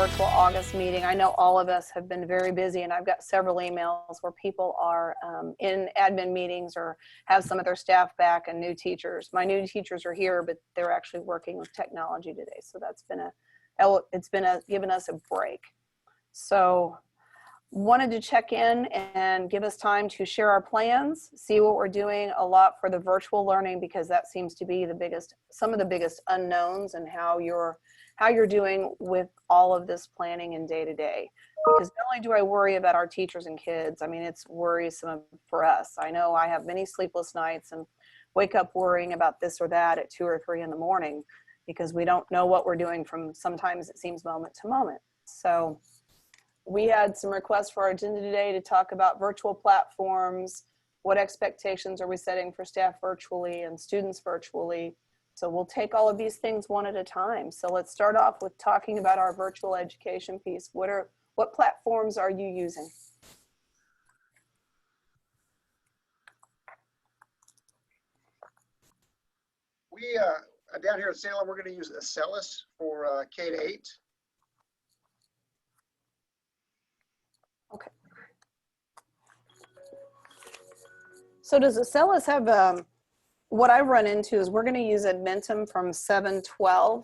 virtual August meeting. I know all of us have been very busy, and I've got several emails where people are in admin meetings or have some of their staff back and new teachers. My new teachers are here, but they're actually working with technology today. So that's been given us a break. So wanted to check in and give us time to share our plans, see what we're doing a lot for the virtual learning, because that seems to be some of the biggest unknowns, and how you're doing with all of this planning and day to day. Because not only do I worry about our teachers and kids, I mean, it's worrisome for us. I know I have many sleepless nights and wake up worrying about this or that at 2 or 3 in the morning, because we don't know what we're doing from, sometimes it seems, moment to moment. So we had some requests for our agenda today to talk about virtual platforms. What expectations are we setting for staff virtually and students virtually? So we'll take all of these things one at a time. So let's start off with talking about our virtual education piece. What platforms are you using? We down here at Salem, we're going to use Acellus for K-8. Okay. So does Acellus have, what I run into is we're going to use Edmentum from 712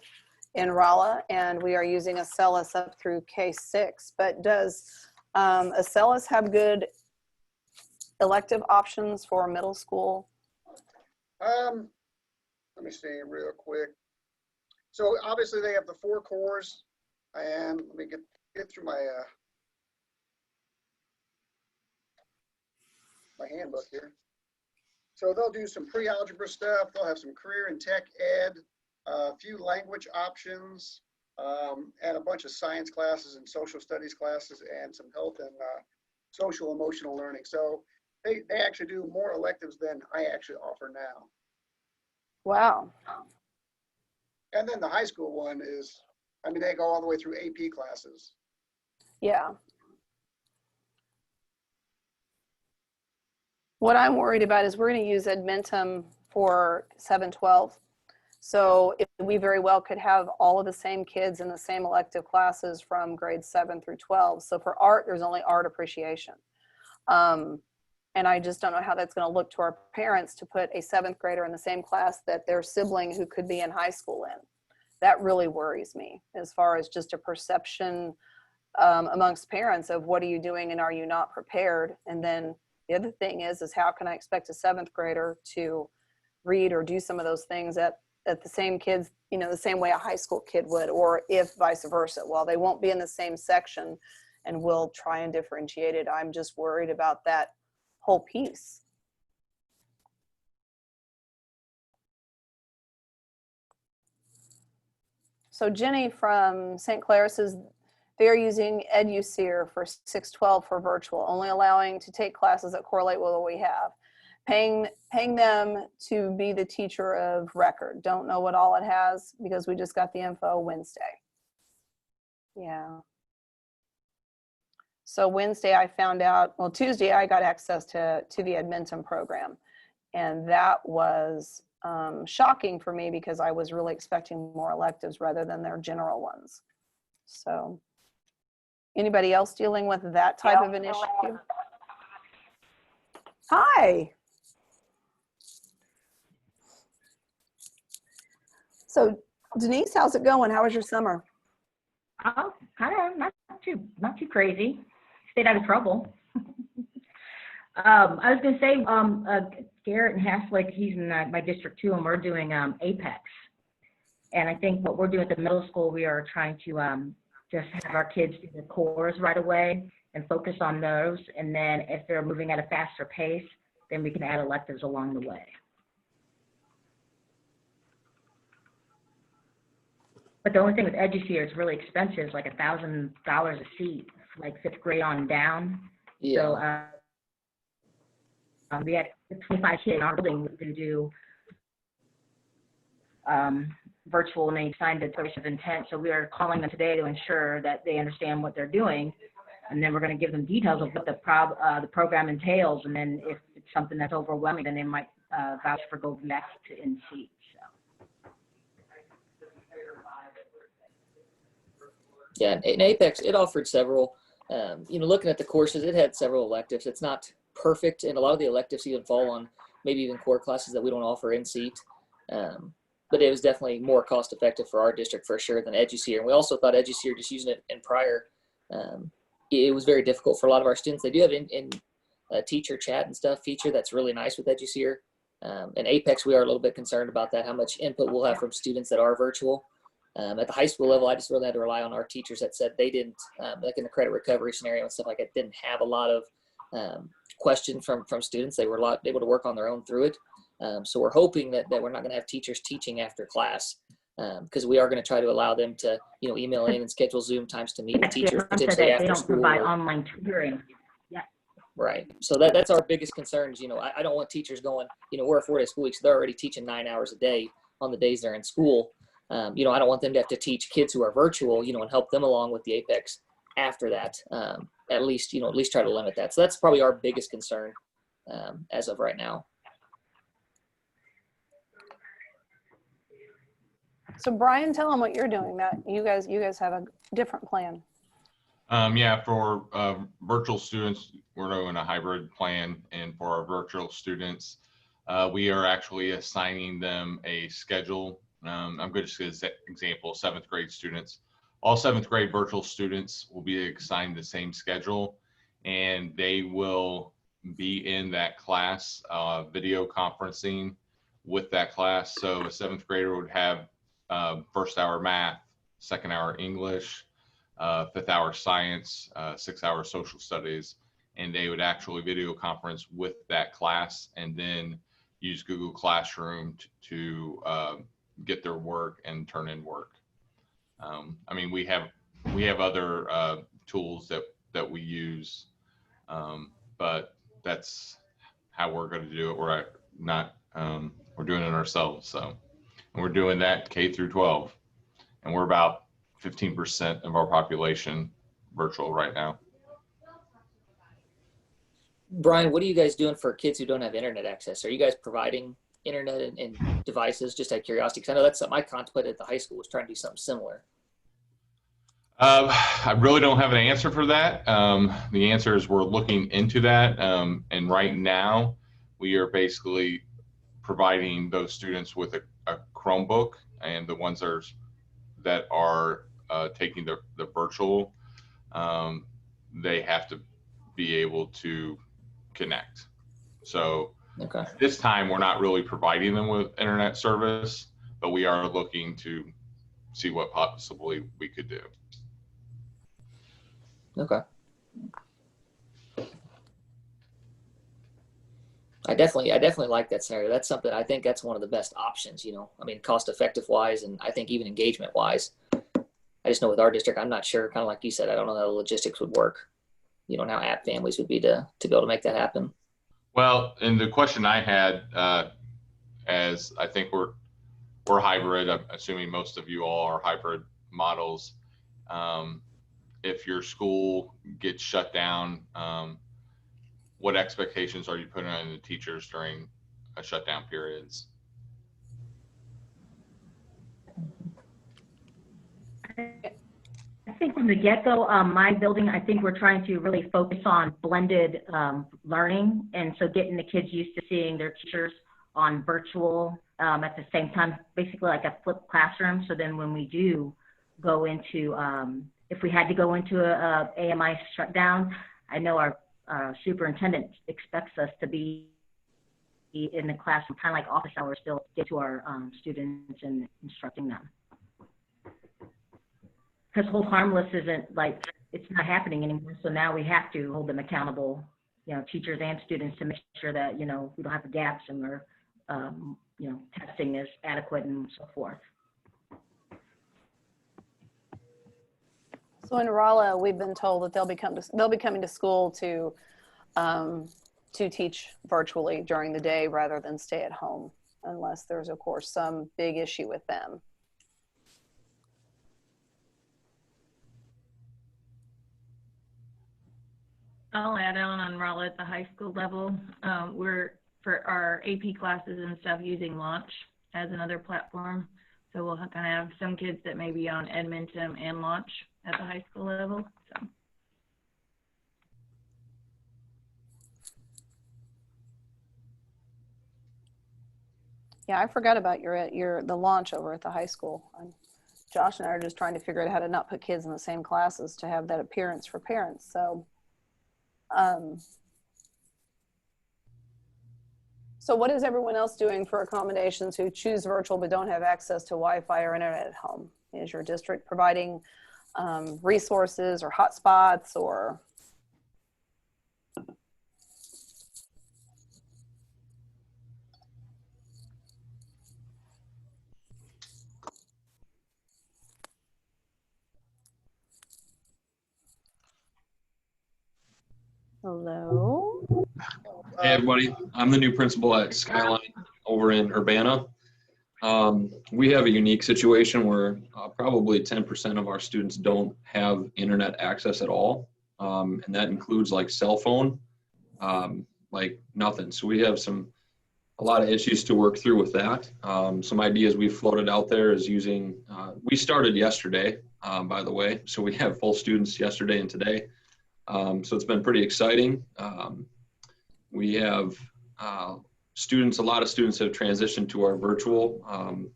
in Rolla, and we are using Acellus up through K6. But does Acellus have good elective options for middle school? Let me see real quick. So obviously they have the 4 cores, and let me get through my my handbook here. So they'll do some pre-algebra stuff. They'll have some career and tech ed, a few language options, and a bunch of science classes and social studies classes, and some health and social emotional learning. So they actually do more electives than I actually offer now. Wow. And then the high school one is, I mean, they go all the way through AP classes. Yeah. What I'm worried about is we're going to use Edmentum for 712. So we very well could have all of the same kids in the same elective classes from grades 7 through 12. So for art, there's only art appreciation. And I just don't know how that's going to look to our parents to put a 7th grader in the same class that their sibling who could be in high school in. That really worries me as far as just a perception amongst parents of what are you doing and are you not prepared? And then the other thing is how can I expect a 7th grader to read or do some of those things at the same kids, you know, the same way a high school kid would, or if vice versa. Well, they won't be in the same section, and we'll try and differentiate it. I'm just worried about that whole piece. So Jenny from St. Clair says they're using EduSeer for 612 for virtual, only allowing to take classes that correlate with what we have. Paying them to be the teacher of record. Don't know what all it has because we just got the info Wednesday. Yeah. So Wednesday I found out, well, Tuesday I got access to the Edmentum program, and that was shocking for me because I was really expecting more electives rather than their general ones. So anybody else dealing with that type of an issue? Hi. So Denise, how's it going? How was your summer? Oh, kind of not too crazy. Stayed out of trouble. I was going to say, Garrett and Haslick, he's in my district too, and we're doing Apex. And I think what we're doing at the middle school, we are trying to just have our kids do the cores right away and focus on those. And then if they're moving at a faster pace, then we can add electives along the way. But the only thing with EduSeer, it's really expensive. It's like $1,000 a seat, like 5th grade on down. Yeah. So we had 25 kids in our building who can do virtual, and they signed a declaration of intent. So we are calling them today to ensure that they understand what they're doing, and then we're going to give them details of what the program entails. And then if it's something that's overwhelming, then they might vouch for go back to in seat. So. Yeah, and Apex, it offered several, looking at the courses, it had several electives. It's not perfect, and a lot of the electives even fall on maybe even core classes that we don't offer in seat. But it was definitely more cost effective for our district for sure than EduSeer. And we also thought EduSeer, just using it in prior, it was very difficult for a lot of our students. They do have in teacher chat and stuff feature that's really nice with EduSeer. And Apex, we are a little bit concerned about that, how much input we'll have from students that are virtual. At the high school level, I just really had to rely on our teachers that said they didn't, like in the credit recovery scenario and stuff like that, didn't have a lot of questions from students. They were a lot able to work on their own through it. So we're hoping that we're not going to have teachers teaching after class, because we are going to try to allow them to, email in and schedule Zoom times to meet with teachers potentially they after don't school. provide online tutoring. Right. So that's our biggest concerns. I don't want teachers going, we're a 4-day school week, so they're already teaching 9 hours a day on the days they're in school. I don't want them to have to teach kids who are virtual, and help them along with the Apex after that. At least try to limit that. So that's probably our biggest concern as of right now. So Brian, tell them what you're doing. That you guys have a different plan. Yeah, for virtual students, we're doing a hybrid plan, and for our virtual students, we are actually assigning them a schedule. I'm going to give an example, 7th grade students. All 7th grade virtual students will be assigned the same schedule, and they will be in that class video conferencing with that class. So a 7th grader would have first hour math, second hour English, 5th hour science, 6th hour social studies, and they would actually video conference with that class and then use Google Classroom to get their work and turn in work. We have other tools that we use, but that's how we're going to do it. We're doing it ourselves. So, and we're doing that K through 12, and we're about 15% of our population virtual right now. Brian, what are you guys doing for kids who don't have internet access? Are you guys providing internet and devices, just out of curiosity? Because I know that's something I contemplated at the high school, was trying to do something similar. I really don't have an answer for that. The answer is we're looking into that. And right now we are basically providing those students with a Chromebook, and the ones that are taking the virtual, they have to be able to connect. So Okay. this time we're not really providing them with internet service, but we are looking to see what possibly we could do. Okay. I definitely like that scenario. That's something, I think that's one of the best options, cost effective wise, and I think even engagement wise. I just know with our district, I'm not sure, kind of like you said, I don't know how the logistics would work, and how apt families would be to be able to make that happen. Well, and the question I had, as I think we're hybrid, I'm assuming most of you all are hybrid models. If your school gets shut down, what expectations are you putting on the teachers during a shutdown periods? I think from the get-go, my building, I think we're trying to really focus on blended learning, and so getting the kids used to seeing their teachers on virtual at the same time, basically like a flipped classroom. So then when we do go into, if we had to go into a AMI shutdown, I know our superintendent expects us to be in the classroom, kind of like office hours, still get to our students and instructing them. Because hold harmless isn't like, it's not happening anymore. So now we have to hold them accountable, teachers and students, to make sure that, we don't have gaps and we're, testing is adequate and so forth. So in Rolla, we've been told that they'll be coming to school to teach virtually during the day rather than stay at home, unless there's, of course, some big issue with them. I'll add on Rolla at the high school level. We're, for our AP classes and stuff, using Launch as another platform So we'll have to have some kids that may be on Edmonton and Launch at the high school level, so. Yeah, I forgot about the launch over at the high school. Josh and I are just trying to figure out how to not put kids in the same classes to have that appearance for parents. So, so what is everyone else doing for accommodations who choose virtual but don't have access to Wi-Fi or internet at home? Is your district providing resources or hotspots or? Hello? Hey, everybody. I'm the new principal at Skyline over in Urbana. We have a unique situation where probably 10% of our students don't have internet access at all. And that includes like cell phone, like nothing. So we have a lot of issues to work through with that. Some ideas we've floated out there is using, we started yesterday, by the way. So we have full students yesterday and today. So it's been pretty exciting. We have students, a lot of students have transitioned to our virtual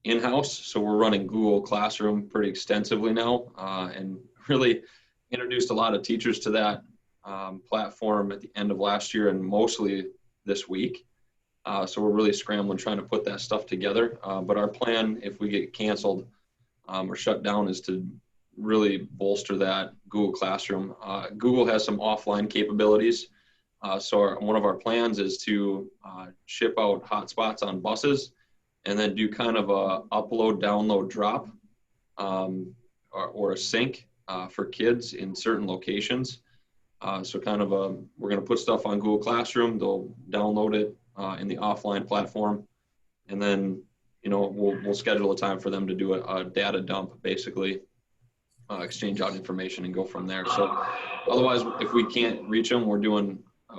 in-house. So we're running Google Classroom pretty extensively now and really introduced a lot of teachers to that platform at the end of last year and mostly this week. So we're really scrambling trying to put that stuff together. But our plan, if we get canceled or shut down, is to really bolster that Google Classroom. Google has some offline capabilities. So one of our plans is to ship out hotspots on buses and then do kind of a upload, download, drop or a sync for kids in certain locations. So kind of we're going to put stuff on Google Classroom. They'll download it in the offline platform. And then, we'll schedule a time for them to do a data dump, basically. Exchange out information and go from there. So otherwise, if we can't reach them,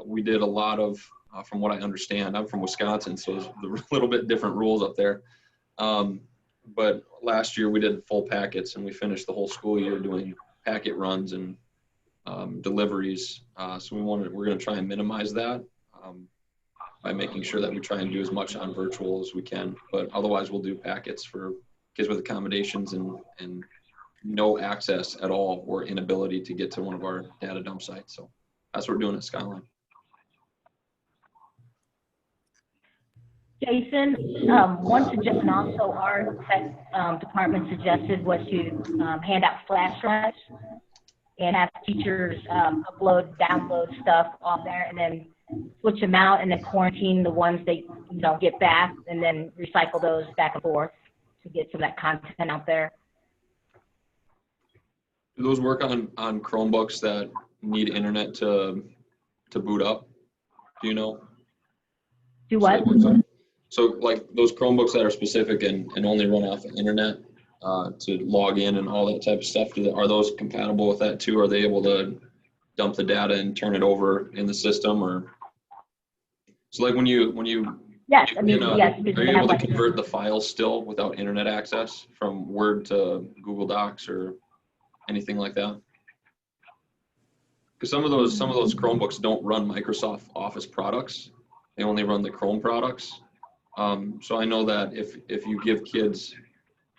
we did a lot of, from what I understand, I'm from Wisconsin, so there's a little bit different rules up there. But last year we did full packets and we finished the whole school year doing packet runs and deliveries. So we're going to try and minimize that by making sure that we try and do as much on virtual as we can. But otherwise we'll do packets for kids with accommodations and no access at all or inability to get to one of our data dump sites. So that's what we're doing at Skyline. Jason, one suggestion also our tech department suggested was to hand out flash drives and have teachers upload, download stuff on there and then switch them out and then quarantine the ones they get back and then recycle those back and forth to get some of that content out there. Do those work on Chromebooks that need internet to boot up? Do you know? Do what? So like those Chromebooks that are specific and only run off the internet to log in and all that type of stuff, are those compatible with that too? Are they able to dump the data and turn it over in the system? Or so like when you yes, I mean, yes. Are you able to convert the files still without internet access from Word to Google Docs or anything like that? Because some of those Chromebooks don't run Microsoft Office products; they only run the Chrome products. So I know that if you give kids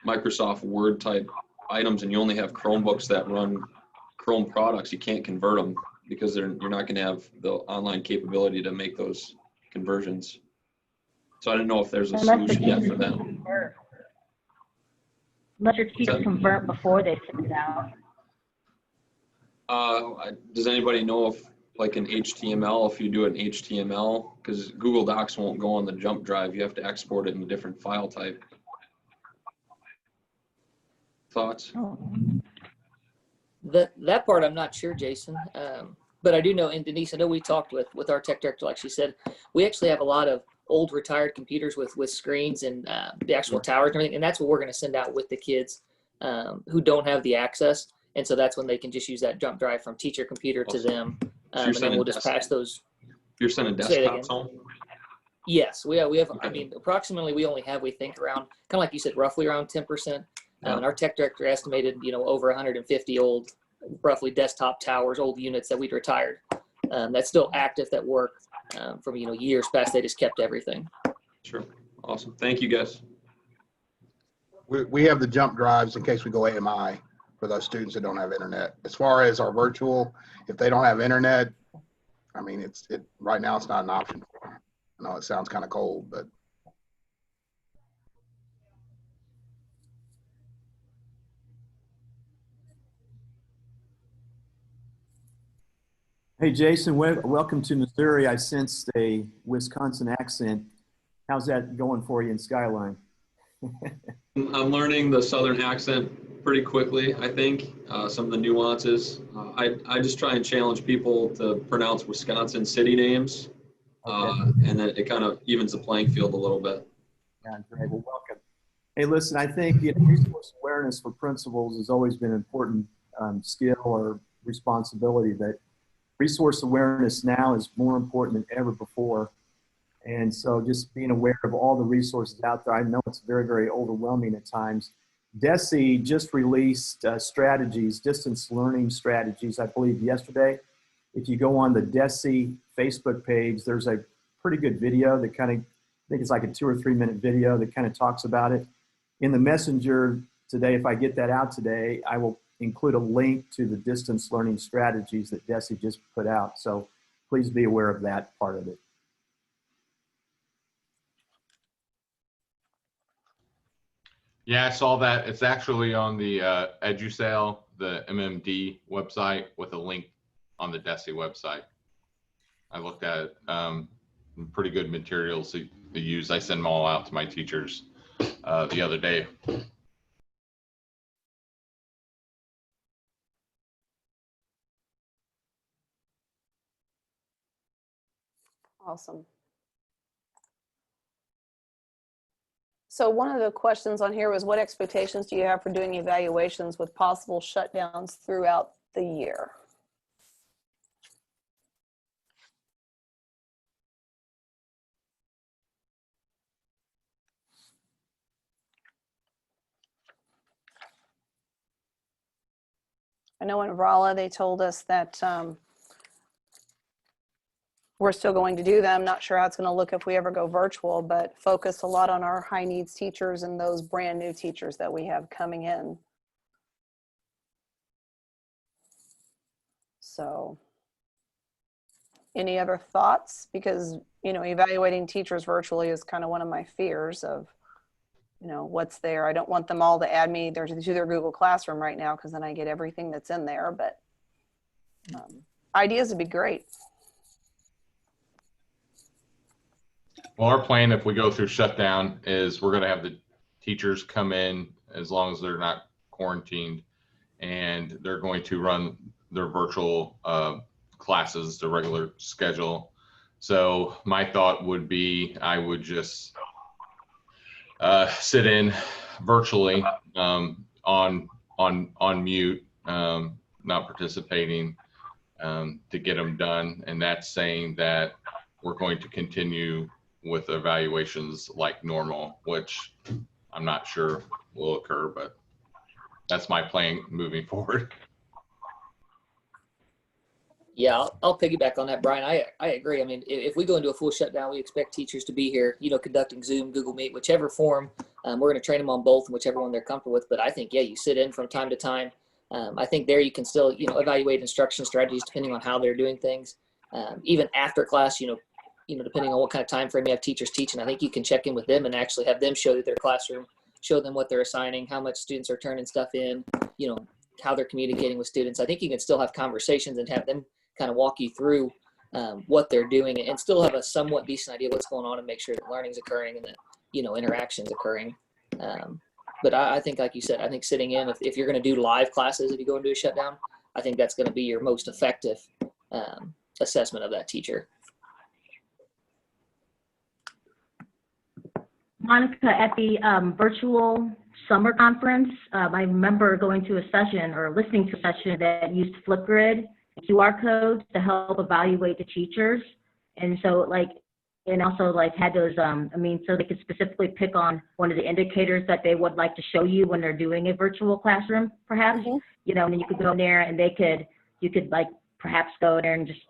Microsoft Word type items and you only have Chromebooks that run Chrome products, you can't convert them because you're not going to have the online capability to make those conversions. So I didn't know if there's a solution yet for that. Unless your teachers convert before they send it out. Does anybody know if like an HTML, if you do an HTML, because Google Docs won't go on the jump drive, you have to export it in a different file type. Thoughts? That part I'm not sure, Jason. But I do know, and Denise, I know we talked with our tech director, like she said, we actually have a lot of old retired computers with screens and the actual towers and everything, and that's what we're going to send out with the kids who don't have the access. And so that's when they can just use that jump drive from teacher computer to them. And then we'll just pass those. You're sending desktops home? Yes, we have. I Okay. mean, approximately, we think around, kind of like you said, roughly around 10%. Yeah. And our tech director estimated, over 150 old, roughly desktop towers, old units that we'd retired. That's still active, that work from years past. They just kept everything. Sure. Awesome. Thank you, guys. We have the jump drives in case we go AMI for those students that don't have internet. As far as our virtual, if they don't have internet, I mean, right now it's not an option for them. I know it sounds kind of cold, but Hey, Jason, welcome to Missouri. I sensed a Wisconsin accent. How's that going for you in Skyline? I'm learning the Southern accent pretty quickly, I think, some of the nuances. I just try and challenge people to pronounce Wisconsin city names, and then it kind of evens the playing field a little bit. Yeah, great. Well, welcome. Hey, listen, I think resource awareness for principals has always been an important skill or responsibility. That resource awareness now is more important than ever before. And so just being aware of all the resources out there, I know it's very, very overwhelming at times. DESE just released strategies, distance learning strategies, I believe yesterday. If you go on the DESE Facebook page, there's a pretty good video that kind of, I think it's like a 2 or 3 minute video that kind of talks about it. In the messenger today, if I get that out today, I will include a link to the distance learning strategies that DESE just put out. So please be aware of that part of it. Yeah, I saw that. It's actually on the EduSale, the MMD website, with a link on the DESE website. I looked at it. Pretty good materials to use. I send them all out to my teachers the other day. Awesome. So one of the questions on here was, what expectations do you have for doing evaluations with possible shutdowns throughout the year? I know in Raleigh, they told us that we're still going to do them. Not sure how it's going to look if we ever go virtual, but focus a lot on our high needs teachers and those brand new teachers that we have coming in. So any other thoughts? Because, evaluating teachers virtually is kind of one of my fears of, what's there. I don't want them all to add me to their Google Classroom right now, because then I get everything that's in there, but ideas would be great. Well, our plan, if we go through shutdown, is we're going to have the teachers come in as long as they're not quarantined, and they're going to run their virtual classes, the regular schedule. So my thought would be I would just sit in virtually on mute, not participating, to get them done. And that's saying that we're going to continue with evaluations like normal, which I'm not sure will occur, but that's my plan moving forward. Yeah, I'll piggyback on that, Brian. I agree. I mean, if we go into a full shutdown, we expect teachers to be here, conducting Zoom, Google Meet, whichever form. We're going to train them on both and whichever one they're comfortable with. But I think, yeah, you sit in from time to time. I think there you can still, evaluate instruction strategies depending on how they're doing things. Even after class, depending on what kind of time frame you have teachers teaching, I think you can check in with them and actually have them show their classroom, show them what they're assigning, how much students are turning stuff in, how they're communicating with students. I think you can still have conversations and have them kind of walk you through what they're doing, and still have a somewhat decent idea of what's going on, and make sure that learning's occurring and that, interaction's occurring. But I think, like you said, I think sitting in, if you're going to do live classes, if you go into a shutdown, I think that's going to be your most effective assessment of that teacher. Monica, at the virtual summer conference, I remember going to a session or listening to a session that used Flipgrid QR codes to help evaluate the teachers. And so, and also like had those, so they could specifically pick on one of the indicators that they would like to show you when they're doing a virtual classroom, perhaps, Mhm. and then you could go in there and you could like perhaps go there and just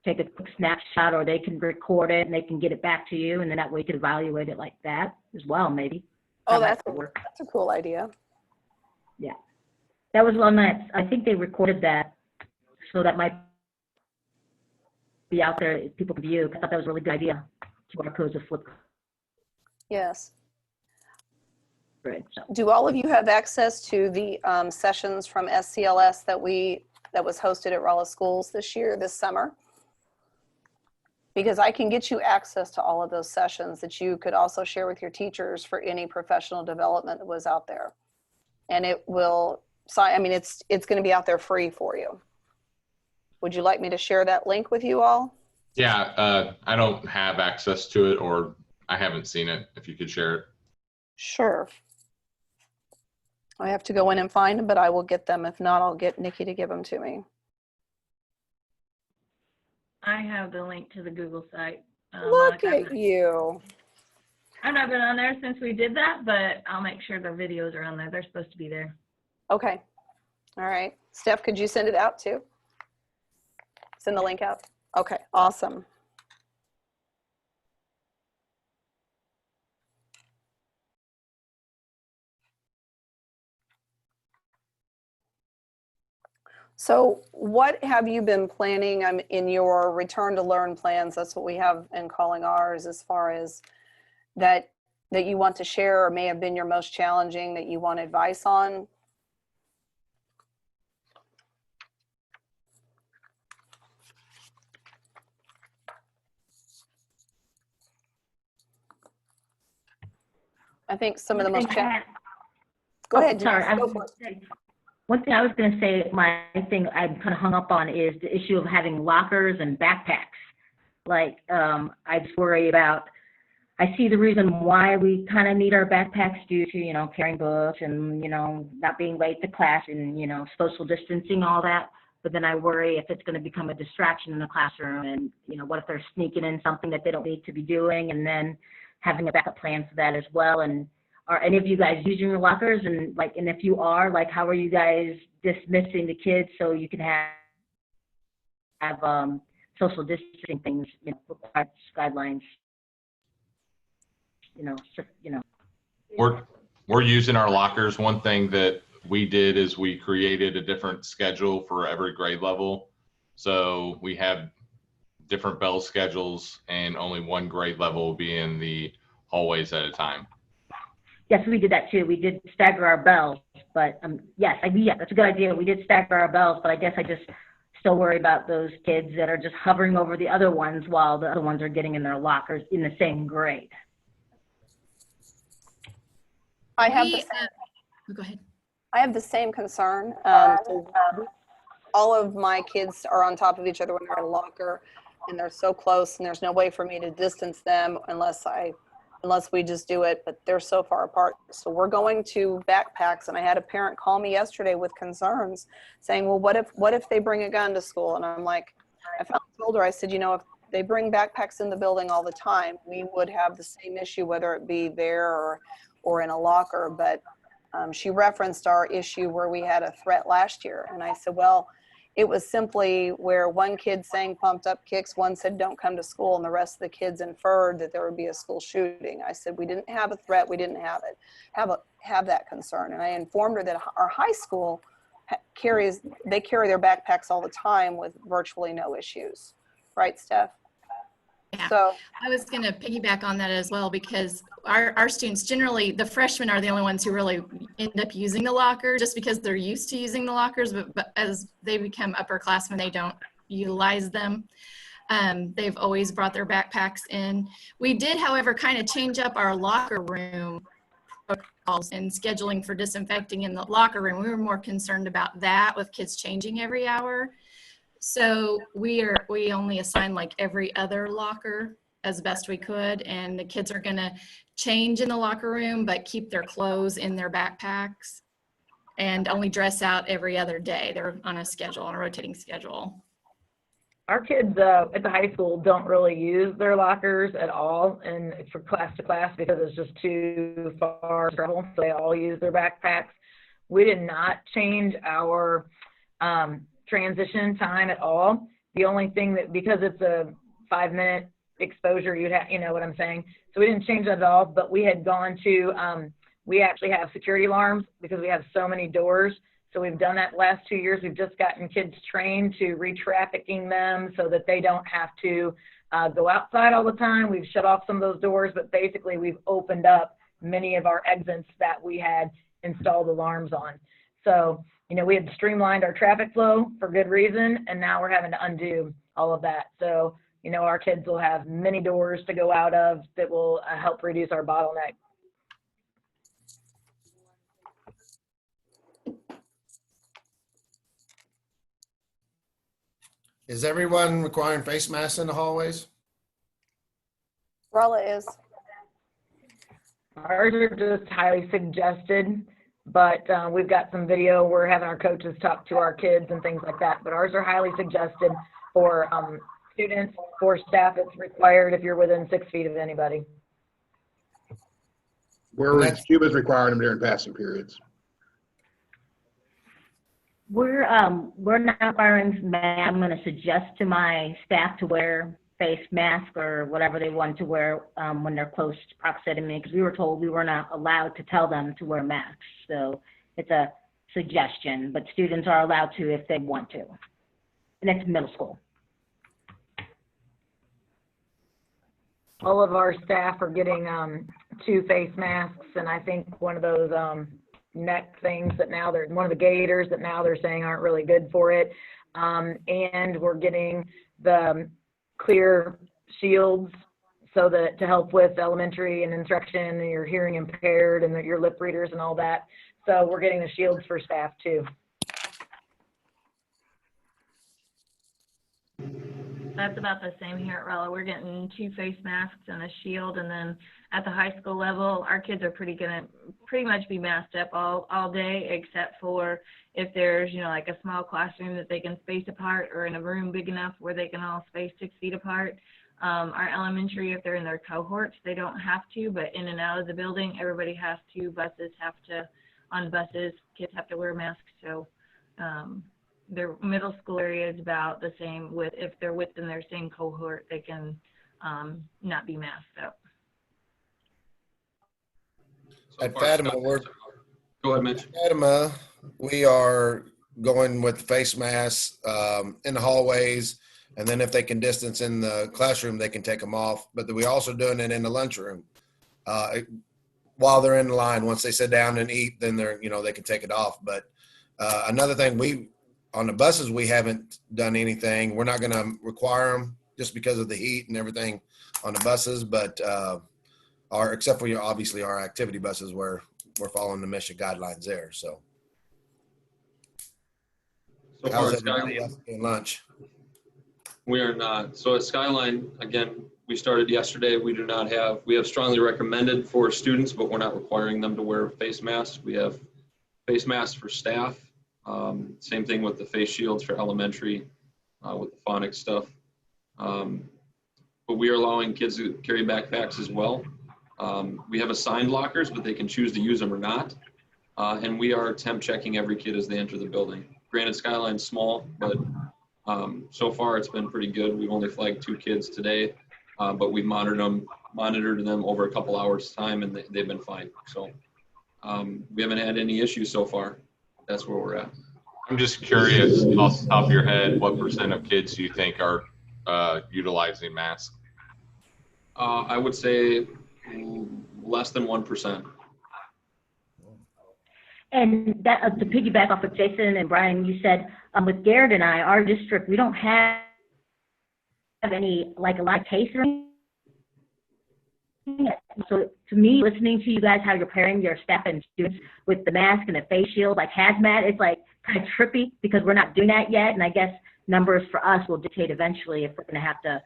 take a quick snapshot, or they can record it and they can get it back to you. And then that way you could evaluate it like that as well, maybe. Oh, That might that's work. a cool idea. Yeah. That was one that, I think they recorded that, so that might be out there, people can view. I thought that was a really good idea. QR codes of flip Yes. grid. So. Do all of you have access to the sessions from SCLS that was hosted at Rolla Schools this summer? Because I can get you access to all of those sessions that you could also share with your teachers for any professional development that was out there. And it will, it's going to be out there free for you. Would you like me to share that link with you all? Yeah, I don't have access to it, or I haven't seen it. If you could share it. Sure. I have to go in and find them, but I will get them. If not, I'll get Nikki to give them to me. I have the link to the Google site. Look Monica, at you. I've not been on there since we did that, but I'll make sure the videos are on there. They're supposed to be there. Okay. All right. Steph, could you send it out too? Send the link out? Okay, awesome. So what have you been planning in your return to learn plans? That's what we have in calling ours, as far as that you want to share or may have been your most challenging that you want advice on? I think some of the most challenging. Go ahead. Sorry, Janice, go for it. one thing I was going to say, my thing I'm kind of hung up on is the issue of having lockers and backpacks. Like, I just worry about, I see the reason why we kind of need our backpacks due to, carrying books and, not being late to class and, social distancing, all that. But then I worry if it's going to become a distraction in the classroom and, what if they're sneaking in something that they don't need to be doing, and then having a backup plan for that as well. And are any of you guys using your lockers? And if you are, how are you guys dismissing the kids so you can have social distancing things, required guidelines, We're using our lockers. One thing that we did is we created a different schedule for every grade level. So we have different bell schedules, and only one grade level will be in the hallways at a time. Yes, we did that too. We did stagger our bells, but yes, that's a good idea. We did stagger our bells, but I guess I just still worry about those kids that are just hovering over the other ones while the other ones are getting in their lockers in the same grade. I have go ahead. I have the same concern. All of my kids are on top of each other when they're in a locker, and they're so close, and there's no way for me to distance them unless we just do it, but they're so far apart. So we're going to backpacks, and I had a parent call me yesterday with concerns saying, well, what if they bring a gun to school? And I'm like, I finally told her, I said, if they bring backpacks in the building all the time, we would have the same issue, whether it be there or in a locker. But she referenced our issue where we had a threat last year. And I said, well, it was simply where one kid sang pumped up kicks, one said don't come to school, and the rest of the kids inferred that there would be a school shooting. I said we didn't have a threat, we didn't have that concern. And I informed her that our high school carry their backpacks all the time with virtually no issues. Right, Steph? Yeah. So I was going to piggyback on that as well, because our students, generally the freshmen are the only ones who really end up using the locker just because they're used to using the lockers, but as they become upperclassmen, they don't utilize them. They've always brought their backpacks in. We did, however, kind of change up our locker room protocols and scheduling for disinfecting in the locker room. We were more concerned about that with kids changing every hour. So we only assign every other locker as best we could, and the kids are gonna change in the locker room but keep their clothes in their backpacks and only dress out every other day. They're on a rotating schedule. our kids at the high school don't really use their lockers at all, and for class to class because it's just too far to travel. So they all use their backpacks. We did not change our transition time at all. The only thing that, because it's a 5-minute exposure, you'd have, you know what I'm saying? So we didn't change that at all, but we had gone to, we actually have security alarms because we have so many doors. So we've done that the last 2 years. We've just gotten kids trained to re-trafficking them so that they don't have to go outside all the time. We've shut off some of those doors, but basically we've opened up many of our exits that we had installed alarms on. So, you know, we had streamlined our traffic flow for good reason, and now we're having to undo all of that. So, you know, our kids will have many doors to go out of that will help reduce our bottleneck. Is everyone requiring face masks in the hallways? Rolla is. Ours are just highly suggested, but we've got some video. We're having our coaches talk to our kids and things like that, but ours are highly suggested for students, for staff. It's required if you're within 6 feet of anybody. Where Cuba's requiring them during passing periods. We're not requiring masks. I'm going to suggest to my staff to wear face mask or whatever they want to wear when they're close proximity, because we were told we were not allowed to tell them to wear masks. So it's a suggestion, but students are allowed to if they want to. And it's middle school. All of our staff are getting 2 face masks, and I think one of those neck things that now they're, one of the gaiters that now they're saying aren't really good for it. And we're getting the clear shields so that to help with elementary and instruction and your hearing impaired and your lip readers and all that. So we're getting the shields for staff too. That's about the same here at Rolla. We're getting 2 face masks and a shield, and then at the high school level, our kids are pretty much be masked up all day, except for if there's, you know, like a small classroom that they can space apart, or in a room big enough where they can all space 6 feet apart. Our elementary, if they're in their cohorts, they don't have to, but in and out of the building, everybody has to. Buses have to, on buses, kids have to wear masks. So their middle school area is about the same. With if they're within their same cohort, they can not be masked up. At Fatima, Go ahead, Mitch. Fatima, we are going with face masks in the hallways, and then if they can distance in the classroom, they can take them off. But we're also doing it in the lunchroom while they're in the line. Once they sit down and eat, then they're, you know, they can take it off. But another thing, on the buses, we haven't done anything. We're not going to require them just because of the heat and everything on the buses, but except for obviously our activity buses where we're following the mission guidelines there. So far, in lunch? We are not. So at Skyline, again, we started yesterday. We have strongly recommended for students, but we're not requiring them to wear face masks. We have face masks for staff. Same thing with the face shields for elementary, with the phonics stuff. But we are allowing kids to carry backpacks as well. We have assigned lockers, but they can choose to use them or not. And we are temp checking every kid as they enter the building. Granted, Skyline's small, but so far it's been pretty good. We've only flagged 2 kids today, but we've monitored them over a couple hours time, and they've been fine. So we haven't had any issues so far. That's where we're at. I'm just curious, off the top of your head, what % of kids do you think are utilizing masks? I would say less than 1%. And that to piggyback off of Jason and Brian, you said with Garrett and I, our district, we don't have any like a live case or anything. So to me, listening to you guys, how you're pairing your staff and students with the mask and the face shield, like hazmat, it's like kind of trippy because we're not doing that yet. And I guess numbers for us will dictate eventually if we're going to have to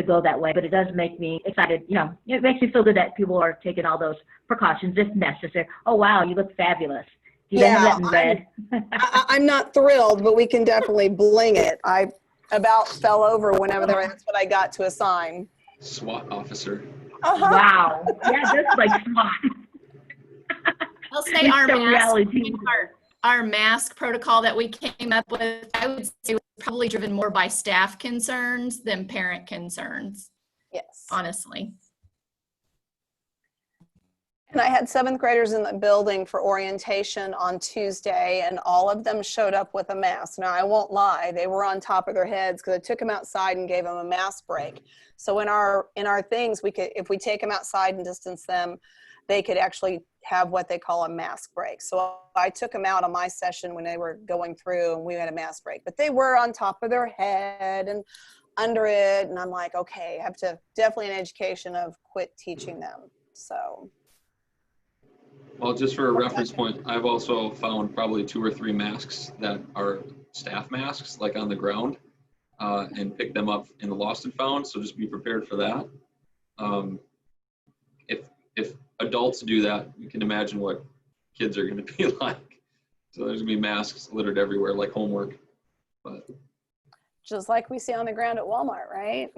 go that way. But it does make me excited. You know, it makes me feel good that people are taking all those precautions if necessary. Oh, wow, you look fabulous. Do you have that in red? I'm not thrilled, but we can definitely bling it. I about fell over whenever that's what I got to assign. SWAT officer. Uh-huh. Wow. Yeah, that's like SWAT. I'll say It's our the mask, reality. our mask protocol that we came up with, I would say was probably driven more by staff concerns than parent concerns, Yes. honestly. And I had 7th graders in the building for orientation on Tuesday, and all of them showed up with a mask. Now, I won't lie, they were on top of their heads because I took them outside and gave them a mask break. So in our things, we could, if we take them outside and distance them, they could actually have what they call a mask break. So I took them out on my session when they were going through, and we had a mask break. But they were on top of their head and under it, and I'm like, okay, I have to definitely an education of quit teaching them. So. Well, just for a reference point, I've also found probably 2 or 3 masks that are staff masks, like on the ground, and picked them up in the lost and found. So just be prepared for that. If adults do that, you can imagine what kids are going to be like. So there's going to be masks littered everywhere, like homework. But just like we see on the ground at Walmart, right?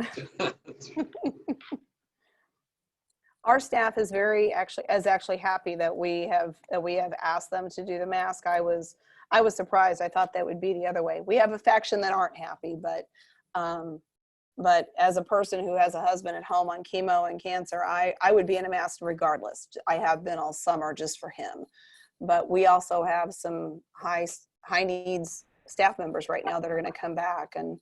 Our staff is actually happy that we have asked them to do the mask. I was surprised. I thought that would be the other way. We have a faction that aren't happy, but as a person who has a husband at home on chemo and cancer, I would be in a mask regardless. I have been all summer just for him. But we also have some high needs staff members right now that are going to come back, and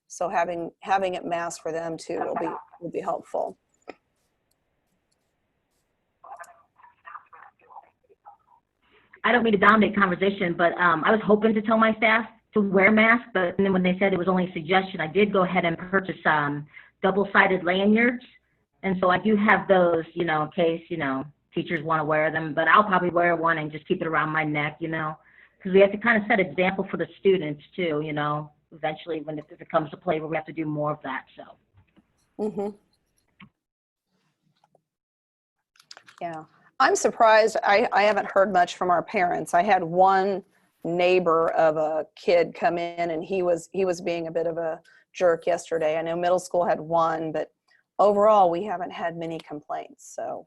so having it masked for them too will be helpful. I don't mean to dominate conversation, but I was hoping to tell my staff to wear masks, but then when they said it was only a suggestion, I did go ahead and purchase double-sided lanyards. And so I do have those, in case, teachers want to wear them, but I'll probably wear one and just keep it around my neck, because we have to kind of set example for the students too, eventually if it comes to play where we have to do more of that, so. Mm-hmm. Yeah. I'm surprised. I haven't heard much from our parents. I had one neighbor of a kid come in, and he was being a bit of a jerk yesterday. I know middle school had one, but overall we haven't had many complaints. So.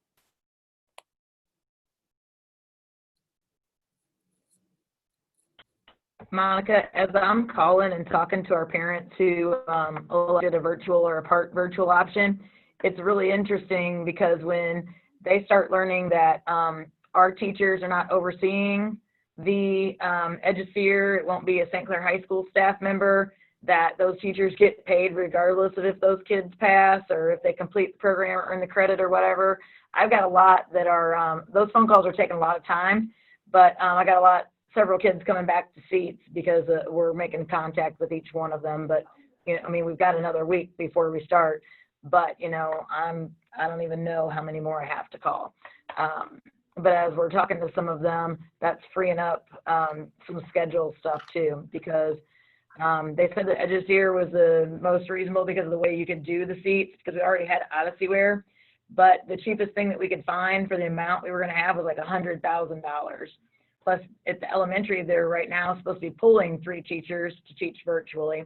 Monica, as I'm calling and talking to our parents who elected a virtual or a part virtual option, it's really interesting because when they start learning that our teachers are not overseeing the EduSphere, it won't be a St. Clair High School staff member, that those teachers get paid regardless of if those kids pass or if they complete the program or earn the credit or whatever. I've got a lot that are, those phone calls are taking a lot of time, but I got several kids coming back to seats because we're making contact with each one of them. But, we've got another week before we start, but, I don't even know how many more I have to call. But as we're talking to some of them, that's freeing up some schedule stuff too, because they said that EduSphere was the most reasonable because of the way you could do the seats, because we already had OdysseyWare. But the cheapest thing that we could find for the amount we were going to have was like $100,000. Plus, at the elementary, they're right now supposed to be pulling 3 teachers to teach virtually.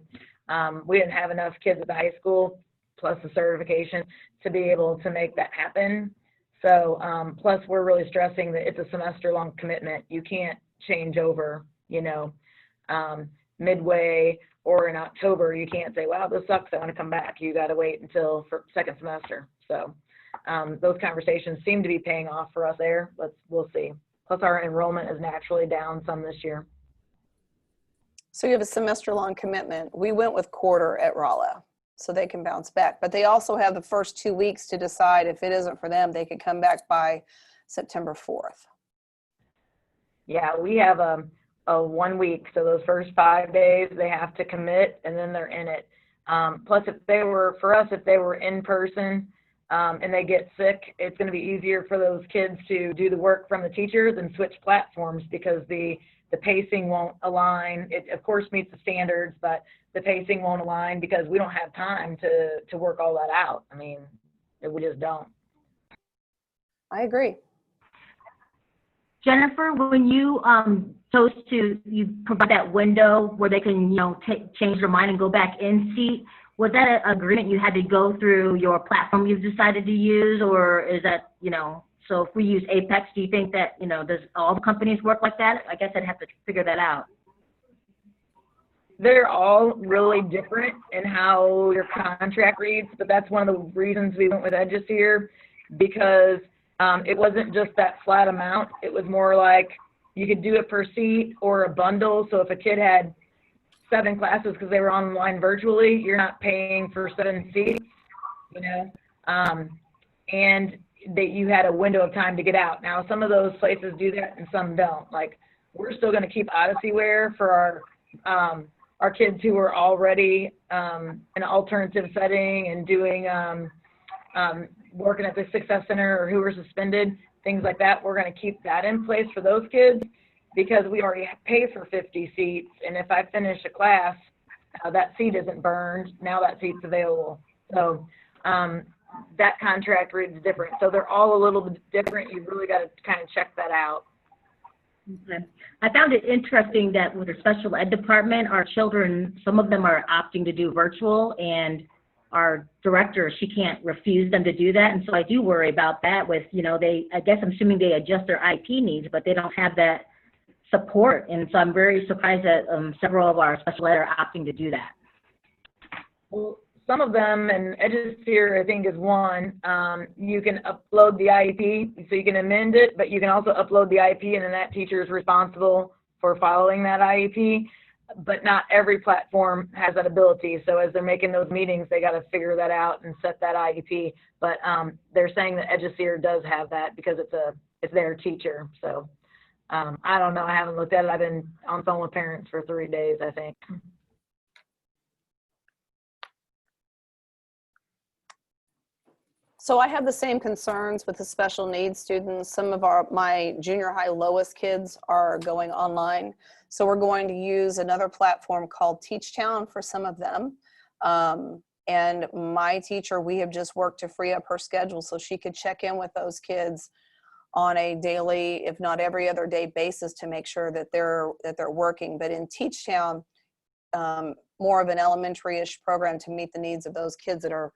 We didn't have enough kids at the high school, plus the certification, to be able to make that happen. So, plus we're really stressing that it's a semester-long commitment. You can't change over, midway or in October. You can't say, wow, this sucks, I want to come back. You got to wait until for second semester. So those conversations seem to be paying off for us there. We'll see. Plus our enrollment is naturally down some this year. So you have a semester-long commitment. We went with quarter at Rolla, so they can bounce back. But they also have the first 2 weeks to decide if it isn't for them, they could come back by September 4th. Yeah, we have a 1 week. So those first 5 days they have to commit and then they're in it. Plus if they were in person and they get sick, it's going to be easier for those kids to do the work from the teachers and switch platforms because the pacing won't align. It of course meets the standards, but the pacing won't align because we don't have time to work all that out. I mean, we just don't. I agree. Jennifer, when you chose to, you provide that window where they can, you know, change their mind and go back in seat, was that an agreement you had to go through your platform you've decided to use, or is that, you know, so if we use Apex, do you think that, you know, does all the companies work like that? I guess I'd have to figure that out. They're all really different in how your contract reads, but that's one of the reasons we went with Edusphere, because it wasn't just that flat amount. It was more like you could do it per seat or a bundle. So if a kid had 7 classes because they were online virtually, you're not paying for 7 seats, you know, and that you had a window of time to get out. Now, some of those places do that and some don't. Like, we're still going to keep Odysseyware for our kids who are already in an alternative setting and doing working at the Success Center or who were suspended, things like that. We're going to keep that in place for those kids because we already pay for 50 seats. And if I finish a class, that seat isn't burned. Now that seat's available. So that contract reads different. So they're all a little bit different. You really got to kind of check that out. Okay. I found it interesting that with the special ed department, our children, some of them are opting to do virtual, and our director, she can't refuse them to do that. And so I do worry about that with, you know, I guess I'm assuming they adjust their IP needs, but they don't have that support. And so I'm very surprised that several of our special ed are opting to do that. Well, some of them, and Edusphere, I think, is one, you can upload the IEP, so you can amend it, but you can also upload the IEP, and then that teacher is responsible for following that IEP. But not every platform has that ability. So as they're making those meetings, they got to figure that out and set that IEP. But they're saying that Edusphere does have that because it's their teacher. So I don't know. I haven't looked at it. I've been on phone with parents for 3 days, I think. So I have the same concerns with the special needs students. Some of my junior high lowest kids are going online. So we're going to use another platform called TeachTown for some of them. And my teacher, we have just worked to free up her schedule so she could check in with those kids on a daily, if not every other day basis to make sure that they're working. But in TeachTown, more of an elementary-ish program to meet the needs of those kids that are,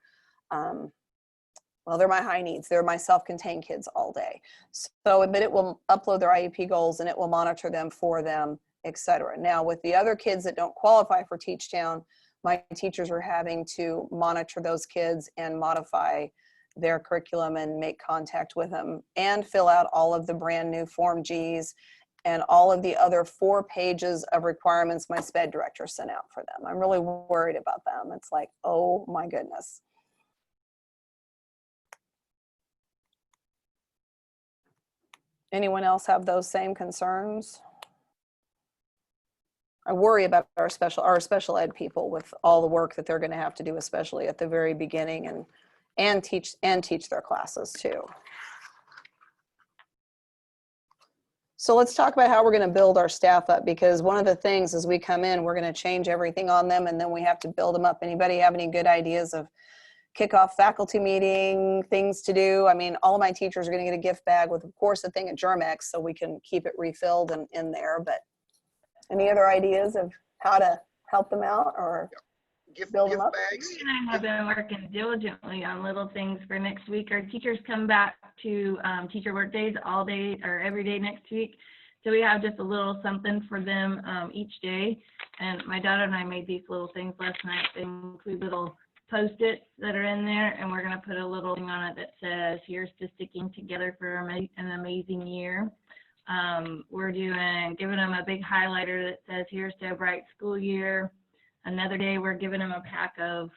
well, they're my high needs. They're my self-contained kids all day. So, but it will upload their IEP goals and it will monitor them for them, etc. Now, with the other kids that don't qualify for TeachTown, my teachers are having to monitor those kids and modify their curriculum and make contact with them and fill out all of the brand new Form Gs and all of the other 4 pages of requirements my SPED director sent out for them. I'm really worried about them. It's like, oh my goodness. Anyone else have those same concerns? I worry about our special ed people with all the work that they're going to have to do, especially at the very beginning, and teach their classes too. So let's talk about how we're going to build our staff up, because one of the things as we come in, we're going to change everything on them and then we have to build them up. Anybody have any good ideas of kickoff faculty meeting, things to do? I mean, all of my teachers are going to get a gift bag with, of course, a thing at Germex so we can keep it refilled and in there. But any other ideas of how to help them out or build them up? Gary and I have been working diligently on little things for next week. Our teachers come back to teacher work days all day or every day next week. So we have just a little something for them each day. And my daughter and I made these little things last night. They include little Post-its that are in there, and we're going to put a little thing on it that says, here's to sticking together for an amazing year. We're giving them a big highlighter that says, here's to a bright school year. Another day we're giving them a pack of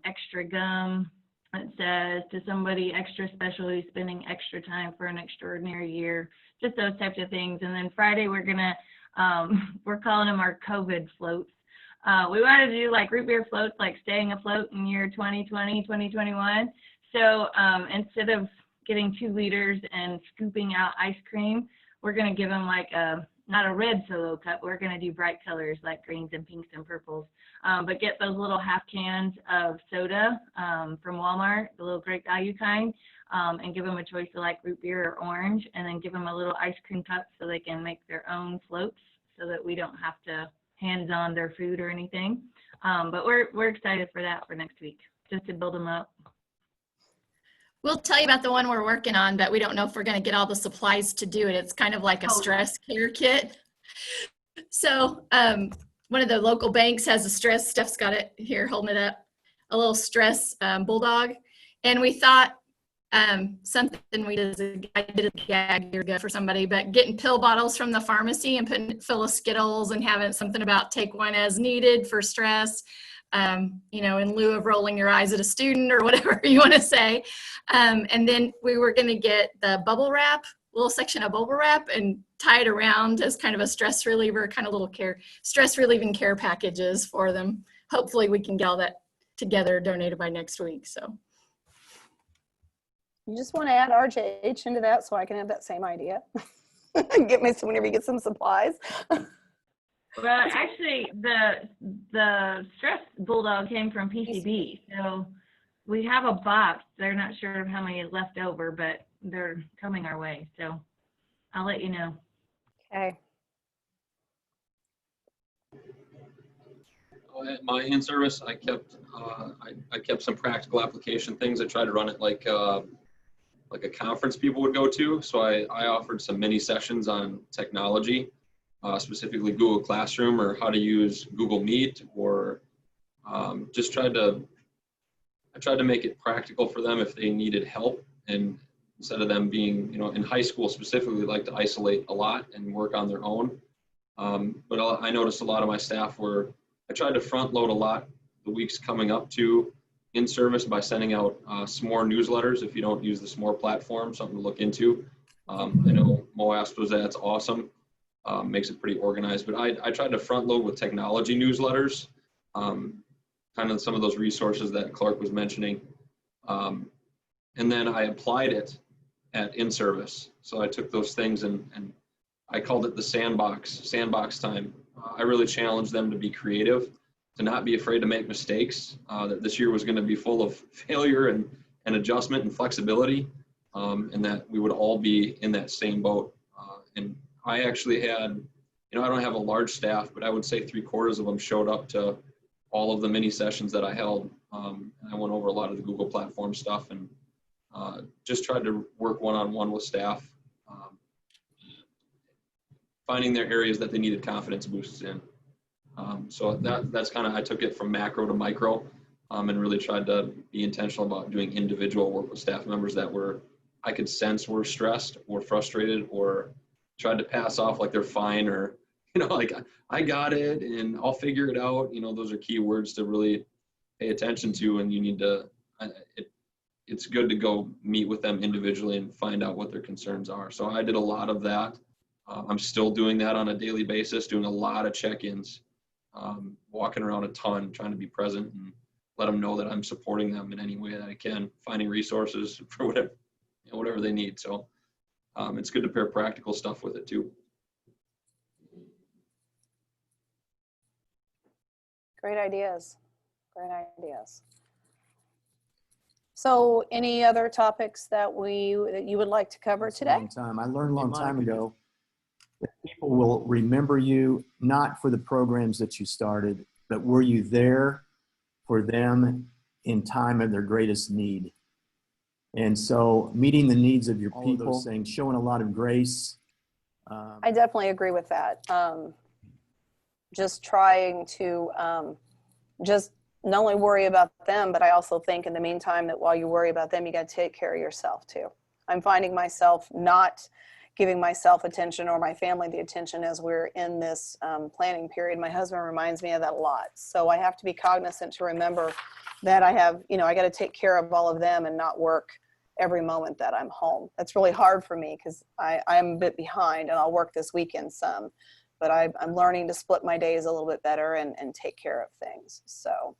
extra gum. It says, to somebody extra special who's spending extra time for an extraordinary year. Just those types of things. And then Friday we're calling them our COVID floats. We wanted to do like root beer floats, like staying afloat in year 2020, 2021. So instead of getting 2 liters and scooping out ice cream, we're going to give them like not a red Solo cup. We're going to do bright colors like greens and pinks and purples. But get those little half cans of soda from Walmart, the little great value kind. and give them a choice of like root beer or orange, and then give them a little ice cream cup so they can make their own floats so that we don't have to hands on their food or anything. But we're excited for that for next week, just to build them up. We'll tell you about the one we're working on, but we don't know if we're going to get all the supplies to do it. It's kind of like a stress care kit. So one of the local banks has a stress, Steph's got it here holding it up, a little stress bulldog. And we thought something we did, I did a gag year ago for somebody, but getting pill bottles from the pharmacy and putting it full of Skittles and having something about take one as needed for stress. You know, in lieu of rolling your eyes at a student or whatever you want to say. And then we were going to get the bubble wrap, little section of bubble wrap, and tie it around as kind of a stress reliever, kind of little stress relieving care packages for them. Hopefully we can get all that together, donated by next week. So You just want to add RJH into that so I can have that same idea. Get me some whenever you get some supplies. Well, actually, the stress bulldog came from PCB, so we have a box. They're not sure of how many is left over, but they're coming our way. So I'll let you know. Okay. At my in-service, I kept I kept some practical application things. I tried to run it like a conference people would go to. So I offered some mini sessions on technology. Specifically Google Classroom, or how to use Google Meet, or just tried to make it practical for them if they needed help, and instead of them being, you know, in high school specifically, like to isolate a lot and work on their own. But I noticed a lot of my staff I tried to front load a lot the weeks coming up to in-service by sending out SMORE newsletters. If you don't use the SMORE platform, something to look into. I know Mo asked, was that's awesome. Makes it pretty organized, but I tried to front load with technology newsletters, kind of some of those resources that Clark was mentioning. And then I applied it at in-service. So I took those things and I called it the sandbox time. I really challenged them to be creative, to not be afraid to make mistakes, that this year was going to be full of failure and adjustment and flexibility, and that we would all be in that same boat. And I actually had, you know, I don't have a large staff, but I would say 3/4 of them showed up to all of the mini sessions that I held. And I went over a lot of the Google platform stuff and just tried to work one-on-one with staff, finding their areas that they needed confidence boosts in. So that's kind of, I took it from macro to micro, and really tried to be intentional about doing individual work with staff members that I could sense were stressed or frustrated, or tried to pass off like they're fine, or, you know, like I got it and I'll figure it out. You know, those are key words to really pay attention to, and you need to, it's good to go meet with them individually and find out what their concerns are. So I did a lot of that. I'm still doing that on a daily basis, doing a lot of check-ins, walking around a ton, trying to be present and let them know that I'm supporting them in any way that I can, finding resources for whatever, you know, whatever they need. So it's good to pair practical stuff with it too. Great ideas. Great ideas. So any other topics that you would like to cover today? I learned a long time ago that people will remember you not for the programs that you started, but were you there for them in time of their greatest need? And so meeting the needs of your people, those things, showing a lot of grace. I definitely agree with that. Just trying to just not only worry about them, but I also think in the meantime that while you worry about them, you got to take care of yourself too. I'm finding myself not giving myself attention or my family the attention as we're in this planning period. My husband reminds me of that a lot. So I have to be cognizant to remember that I have, you know, I got to take care of all of them and not work every moment that I'm home. That's really hard for me because I'm a bit behind, and I'll work this weekend some, but I'm learning to split my days a little bit better and take care of things. So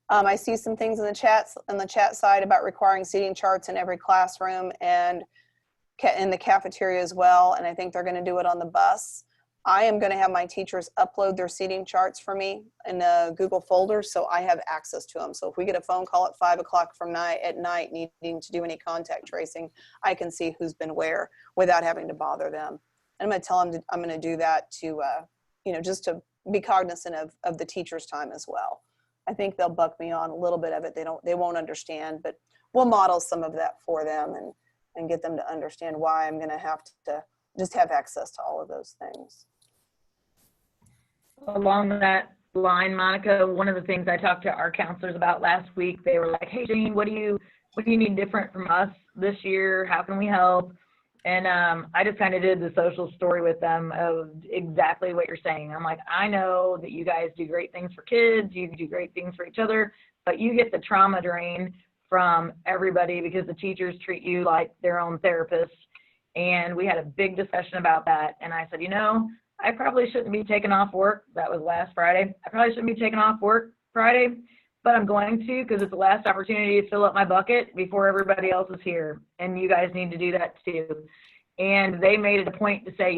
I see some things in the chat side about requiring seating charts in every classroom and in the cafeteria as well. And I think they're going to do it on the bus. I am going to have my teachers upload their seating charts for me in a Google folder so I have access to them. So if we get a phone call at 5 o'clock at night needing to do any contact tracing, I can see who's been where without having to bother them. And I'm going to tell them I'm going to do that to, just to be cognizant of the teacher's time as well. I think they'll buck me on a little bit of it. They won't understand, but we'll model some of that for them and get them to understand why I'm going to have to just have access to all of those things. Along that line, Monica, one of the things I talked to our counselors about last week, they were like, hey, Jane, what do you need different from us this year? How can we help? And I just kind of did the social story with them of exactly what you're saying. I'm like, I know that you guys do great things for kids, you do great things for each other, but you get the trauma drain from everybody because the teachers treat you like their own therapists. And we had a big discussion about that. And I said, I probably shouldn't be taking off work. That was last Friday. I probably shouldn't be taking off work Friday, but I'm going to because it's the last opportunity to fill up my bucket before everybody else is here. And you guys need to do that too. And they made it a point to say,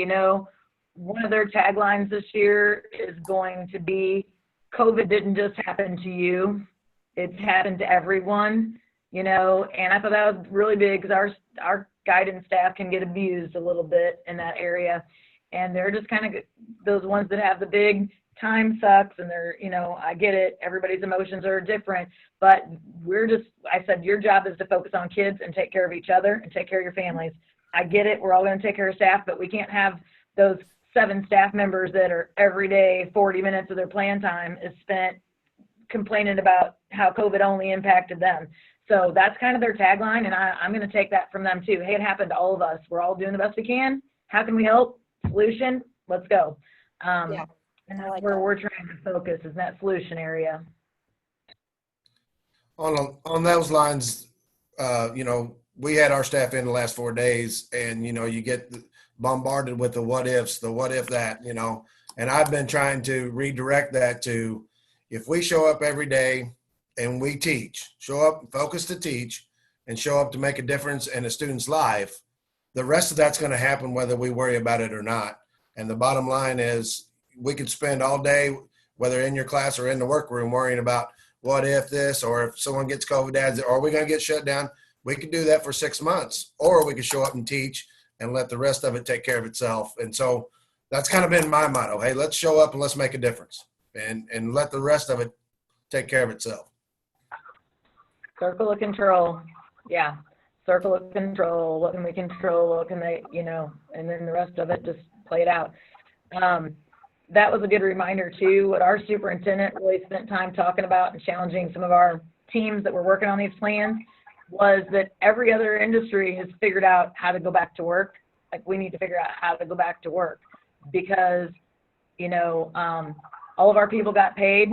one of their taglines this year is going to be, COVID didn't just happen to you. It's happened to everyone, and I thought that was really big because our guidance staff can get abused a little bit in that area. And they're just kind of those ones that have the big time sucks and they're, I get it. Everybody's emotions are different, but I said, your job is to focus on kids and take care of each other and take care of your families. I get it. We're all going to take care of staff, but we can't have those 7 staff members that are every day, 40 minutes of their plan time is spent complaining about how COVID only impacted them. So that's kind of their tagline. And I'm going to take that from them too. Hey, it happened to all of us. We're all doing the best we can. How can we help? Solution, let's go. And that's where we're trying to focus, is that solution area. On those lines, we had our staff in the last 4 days, and you get bombarded with the what ifs, the what if that, and I've been trying to redirect that to, if we show up every day and we teach, show up, focus to teach, and show up to make a difference in a student's life, the rest of that's going to happen whether we worry about it or not. And the bottom line is, we could spend all day, whether in your class or in the workroom, worrying about what if this, or if someone gets COVID, are we going to get shut down? We could do that for 6 months, or we could show up and teach and let the rest of it take care of itself. And so that's kind of been my motto. Hey, let's show up and let's make a difference, and let the rest of it take care of itself. Circle of control. Yeah. Circle of control. What can we control? What can they, and then the rest of it, just play it out. That was a good reminder too. What our superintendent really spent time talking about and challenging some of our teams that were working on these plans was that every other industry has figured out how to go back to work. Like, we need to figure out how to go back to work because, all of our people got paid.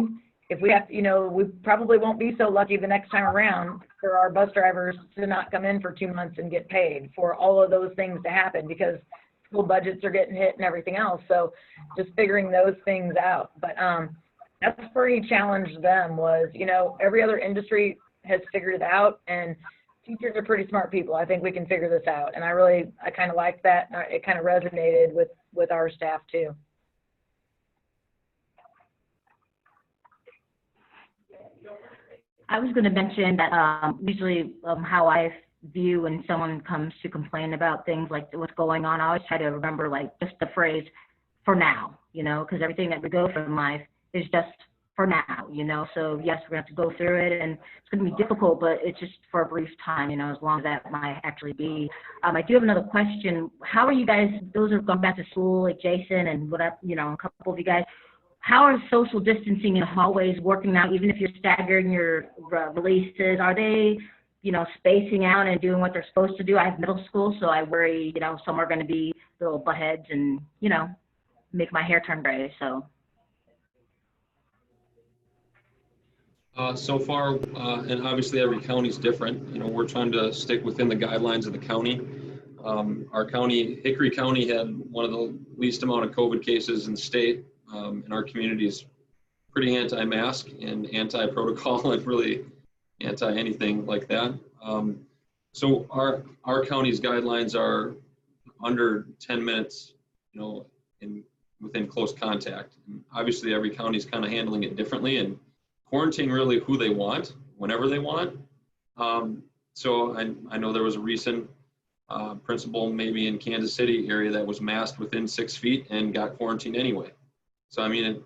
If we have, we probably won't be so lucky the next time around for our bus drivers to not come in for 2 months and get paid, for all of those things to happen, because school budgets are getting hit and everything else. So just figuring those things out. But that's where he challenged them was, every other industry has figured it out, and teachers are pretty smart people. I think we can figure this out. And I kind of liked that. It kind of resonated with our staff too. I was going to mention that usually how I view when someone comes to complain about things like what's going on, I always try to remember just the phrase "for now," because everything that we go through in life is just for now, So yes, we're going to have to go through it, and it's going to be difficult, but it's just for a brief time, as long as that might actually be. I do have another question. How are you guys? Those who have gone back to school, like Jason and a couple of you guys. How are social distancing in hallways working out, even if you're staggering your releases? Are they, spacing out and doing what they're supposed to do? I have middle school, so I worry, some are going to be little butt heads and, make my hair turn gray, so. So far, and obviously every county is different, we're trying to stick within the guidelines of the county. Our county, Hickory County, had one of the least amount of COVID cases in the state. And our community is pretty anti-mask and anti-protocol and really anti-anything like that. So our county's guidelines are under 10 minutes, in within close contact. Obviously, every county is kind of handling it differently and quarantining really who they want, whenever they want. So I know there was a recent principal maybe in Kansas City area that was masked within 6 feet and got quarantined anyway. So, I mean,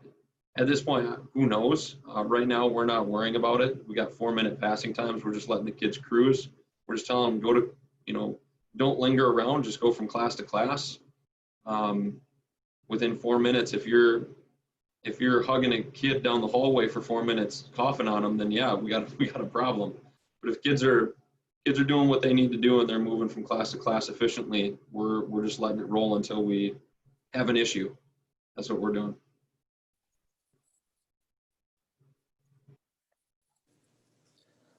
at this point, who knows? Right now, we're not worrying about it. We got 4-minute passing times. We're just letting the kids cruise. We're just telling them, go to, don't linger around, just go from class to class. Within 4 minutes, if you're hugging a kid down the hallway for 4 minutes, coughing on them, then yeah, we got a problem. But if kids are doing what they need to do and they're moving from class to class efficiently, we're just letting it roll until we have an issue. That's what we're doing.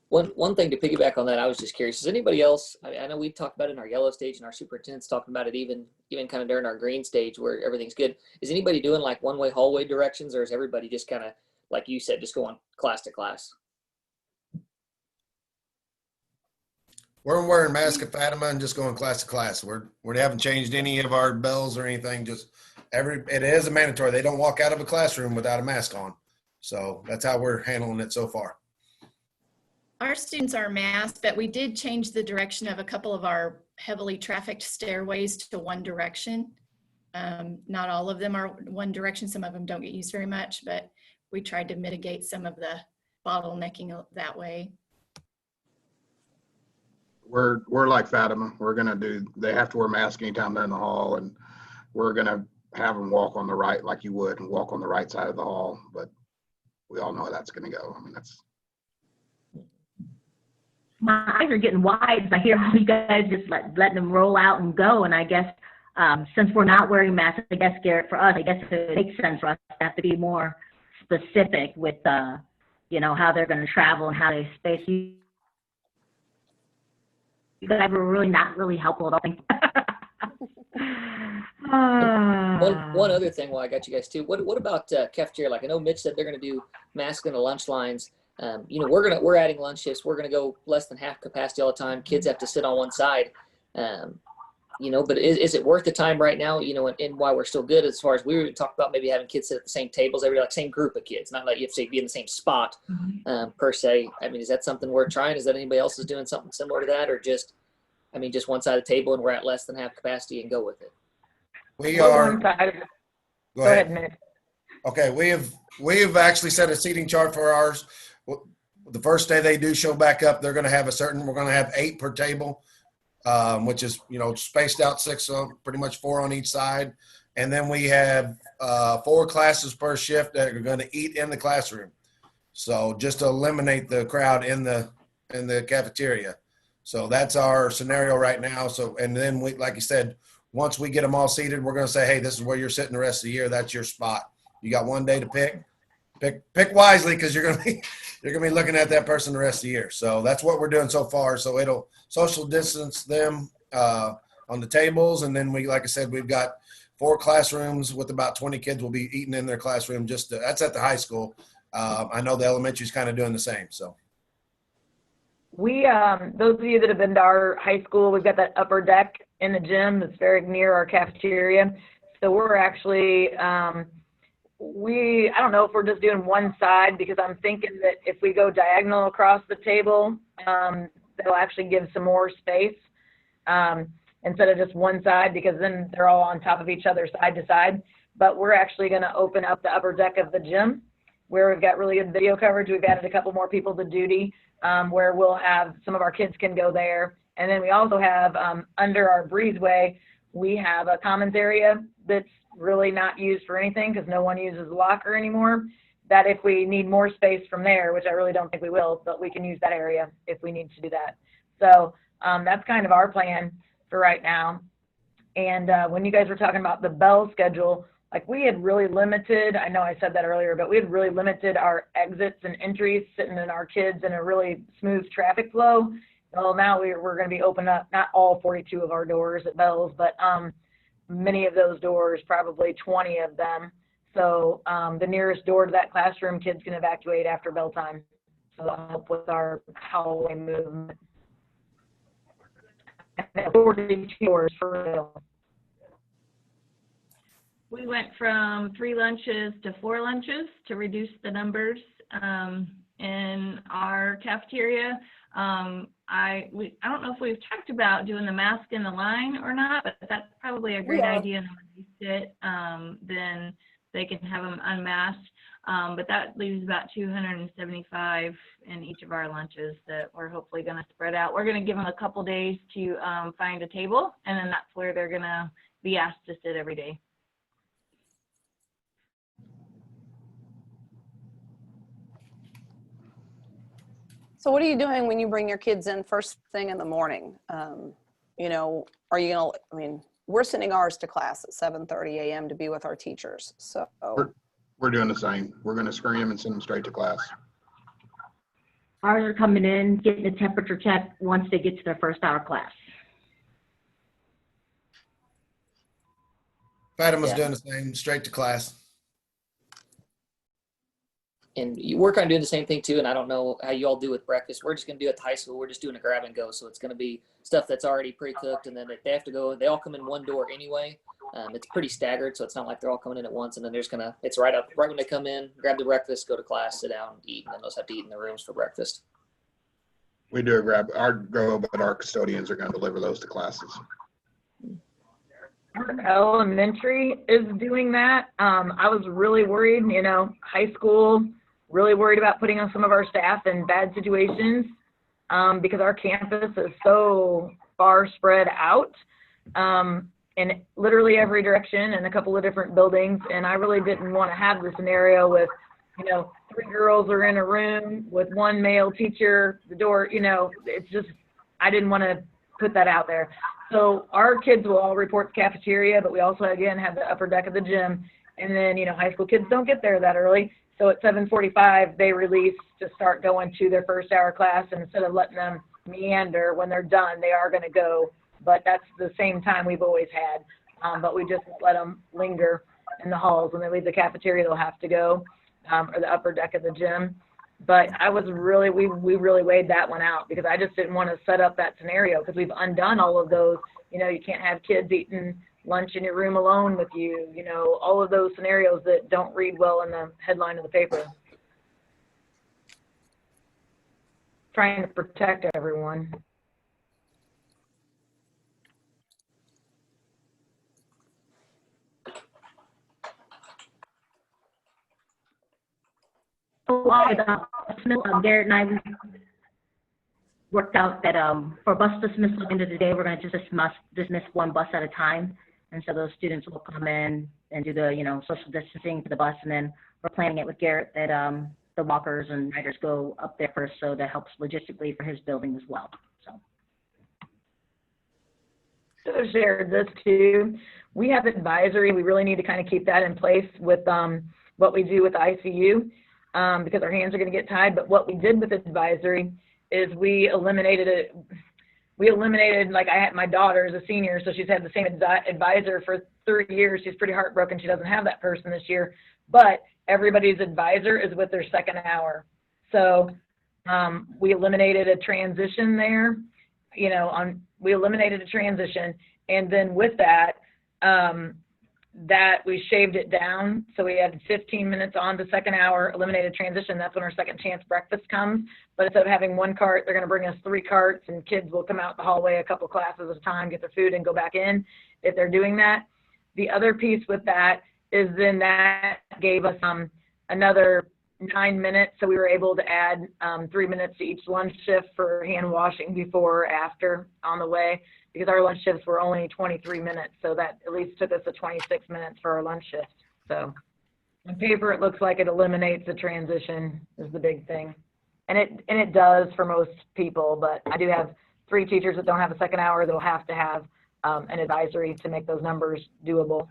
One thing to piggyback on that, I was just curious, is anybody else, I know we talked about it in our yellow stage and our superintendent's talking about it even kind of during our green stage where everything's good. Is anybody doing like one-way hallway directions, or is everybody just kind of, like you said, just going class to class? We're wearing masks at Fatima and just going class to class. We haven't changed any of our bells or anything. Just it is a mandatory. They don't walk out of a classroom without a mask on. So that's how we're handling it so far. Our students are masked, but we did change the direction of a couple of our heavily trafficked stairways to one direction. Not all of them are one direction. Some of them don't get used very much, but we tried to mitigate some of the bottlenecking that way. We're like Fatima. They have to wear masks anytime they're in the hall, and we're gonna have them walk on the right like you would and walk on the right side of the hall. But we all know how that's gonna go. I mean, that's. My eyes are getting wide. I hear you guys just letting them roll out and go. And I guess since we're not wearing masks, I guess, Garrett, for us, I guess it makes sense for us to have to be more specific with, how they're going to travel and how they space. You guys were really not really helpful at all. One other thing while I got you guys too, what about cafeteria? Like I know Mitch said they're going to do masks in the lunch lines. We're adding lunch shifts. We're going to go less than half capacity all the time. Kids have to sit on one side. But is it worth the time right now, and why we're still good as far as we talked about maybe having kids sit at the same tables, like same group of kids, not like you have to be in the same spot per se. I mean, is that something we're trying? Is that anybody else is doing something similar to that, or just one side of the table and we're at less than half capacity and go with it? We are. Go ahead, Mitch. Okay, we have actually set a seating chart for ours. The first day they do show back up, we're going to have 8 per table, which is, spaced out 6, pretty much 4 on each side. And then we have 4 classes per shift that are going to eat in the classroom. So just to eliminate the crowd in the cafeteria. So that's our scenario right now. So, and then we, like you said, once we get them all seated, we're going to say, hey, this is where you're sitting the rest of the year. That's your spot. You got one day to pick wisely, because you're gonna be looking at that person the rest of the year. So that's what we're doing so far. So it'll social distance them on the tables, and then like I said, we've got 4 classrooms with about 20 kids will be eating in their classroom. That's at the high school. I know the elementary is kind of doing the same. So We those of you that have been to our high school, we've got that upper deck in the gym that's very near our cafeteria. So we're actually I don't know if we're just doing one side, because I'm thinking that if we go diagonal across the table, that'll actually give some more space instead of just one side, because then they're all on top of each other side to side. But we're actually going to open up the upper deck of the gym where we've got really good video coverage. We've added a couple more people to duty where we'll have some of our kids can go there. And then we also have under our breezeway, we have a commons area that's really not used for anything because no one uses the locker anymore, that if we need more space from there, which I really don't think we will, but we can use that area if we need to do that. So that's kind of our plan for right now. And when you guys were talking about the bell schedule, like we had really limited, I know I said that earlier, but we had really limited our exits and entries sitting in our kids in a really smooth traffic flow. Well, now we're going to be opening up, not all 42 of our doors at Bells, but many of those doors, probably 20 of them. So the nearest door to that classroom, kids can evacuate after bell time. So that'll help with our hallway movement. And 42 doors for real. we went from 3 lunches to 4 lunches to reduce the numbers in our cafeteria. I don't know if we've talked about doing the mask in the line or not, but that's probably a great idea. And when they sit, then they can have them unmasked. But that leaves about 275 in each of our lunches that we're hopefully going to spread out. We're going to give them a couple days to find a table, and then that's where they're going to be asked to sit every day. So what are you doing when you bring your kids in first thing in the morning? You know, are you gonna, I mean, we're sending ours to class at 7:30 a.m. to be with our teachers. So We're doing the same. We're going to screen them and send them straight to class. Ours are coming in, getting a temperature check once they get to their first hour class. Fatima's Yeah. doing the same, straight to class. And you work on doing the same thing too. And I don't know how you all do with breakfast. We're just going to do it at high school. We're just doing a grab and go. So it's going to be stuff that's already pre-cooked. And then they have to go, they all come in one door anyway. It's pretty staggered. So it's not like they're all coming in at once. And then there's it's right when they come in, grab the breakfast, go to class, sit down, eat, and then those have to eat in their rooms for breakfast. We do a grab, but our custodians are going to deliver those to classes. Our elementary is doing that. I was really worried, you know, high school, really worried about putting on some of our staff in bad situations because our campus is so far spread out in literally every direction in a couple of different buildings. And I really didn't want to have the scenario with, you know, 3 girls are in a room with 1 male teacher, the door, you know, it's just, I didn't want to put that out there. So our kids will all report to cafeteria, but we also, again, have the upper deck of the gym. And then, you know, high school kids don't get there that early. So at 7:45, they release to start going to their first hour class. And instead of letting them meander when they're done, they are going to go. But that's the same time we've always had. But we just won't let them linger in the halls. When they leave the cafeteria, they'll have to go, or the upper deck of the gym. But I was really, we really weighed that one out because I just didn't want to set up that scenario because we've undone all of those. You know, you can't have kids eating lunch in your room alone with you, you know, all of those scenarios that don't read well in the headline of the paper. Trying to protect everyone. Garrett and I worked out that for bus dismissal at the end of the day, we're going to just dismiss 1 bus at a time. And so those students will come in and do the, you know, social distancing to the bus. And then we're planning it with Garrett that the walkers and riders go up there first. So that helps logistically for his building as well. So. I shared this too. We have advisory. We really need to kind of keep that in place with what we do with ICU. Because our hands are going to get tied. But what we did with advisory is we eliminated it. We eliminated, like I had my daughter is a senior, so she's had the same advisor for 3 years. She's pretty heartbroken she doesn't have that person this year. But everybody's advisor is with their second hour. So we eliminated a transition there. You know, we eliminated a transition. And then with that, that we shaved it down. So we had 15 minutes on the second hour, eliminated transition. That's when our second chance breakfast comes. But instead of having 1 cart, they're going to bring us 3 carts and kids will come out the hallway a couple classes at a time, get their food and go back in if they're doing that. The other piece with that is then that gave us another 9 minutes. So we were able to add 3 minutes to each lunch shift for hand washing before or after on the way, because our lunch shifts were only 23 minutes. So that at least took us to 26 minutes for our lunch shift. So on paper, it looks like it eliminates the transition is the big thing. And it does for most people, but I do have 3 teachers that don't have a second hour that'll have to have an advisory to make those numbers doable.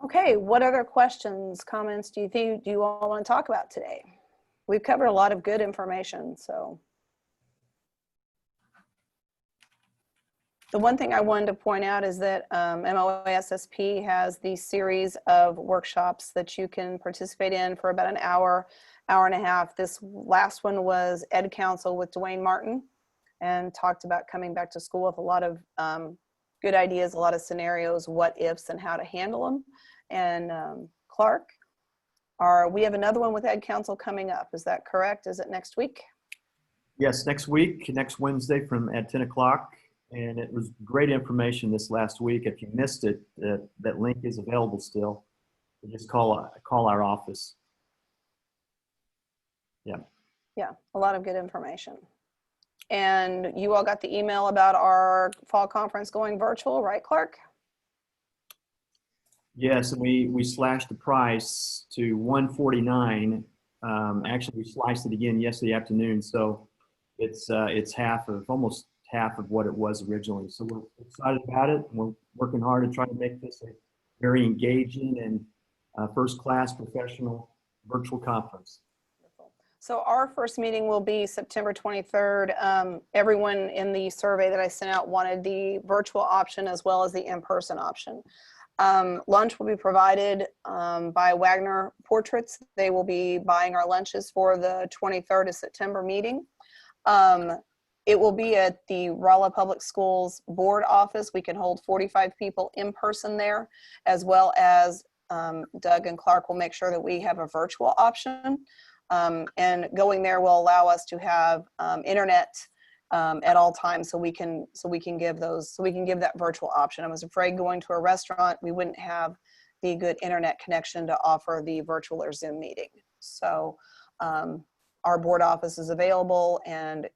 Okay, what other questions, comments do you all want to talk about today? We've covered a lot of good information, so. The one thing I wanted to point out is that MOASSP has these series of workshops that you can participate in for about an hour, hour and a half. This last one was Ed Council with Dwayne Martin, and talked about coming back to school with a lot of good ideas, a lot of scenarios, what ifs, and how to handle them. And Clark, we have another one with Ed Council coming up. Is that correct? Is it next week? Yes, next week, next Wednesday at 10 o'clock. And it was great information this last week. If you missed it, that link is available still. You just call our office. Yeah. Yeah, a lot of good information. And you all got the email about our fall conference going virtual, right, Clark? Yes, and we slashed the price to $149. Actually, we sliced it again yesterday afternoon, so it's almost half of what it was originally. So we're excited about it. We're working hard to try to make this a very engaging and first-class professional virtual conference. So our first meeting will be September 23rd. Everyone in the survey that I sent out wanted the virtual option as well as the in-person option. Lunch will be provided by Wagner Portraits. They will be buying our lunches for the 23rd of September meeting. It will be at the Rolla Public Schools board office. We can hold 45 people in person there, as well as Doug and Clark will make sure that we have a virtual option. And going there will allow us to have internet at all times, so we can give that virtual option. I was afraid going to a restaurant we wouldn't have the good internet connection to offer the virtual or Zoom meeting. So our board office is available, and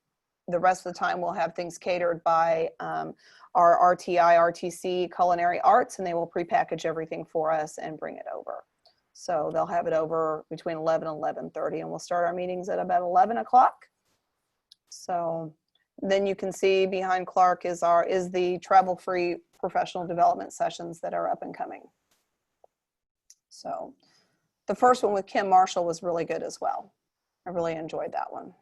the rest of the time we'll have things catered by our RTC Culinary Arts, and they will prepackage everything for us and bring it over. So they'll have it over between 11 and 11:30, and we'll start our meetings at about 11 o'clock. So then you can see behind Clark is the travel-free professional development sessions that are up and coming. So the first one with Kim Marshall was really good as well. I really enjoyed that one.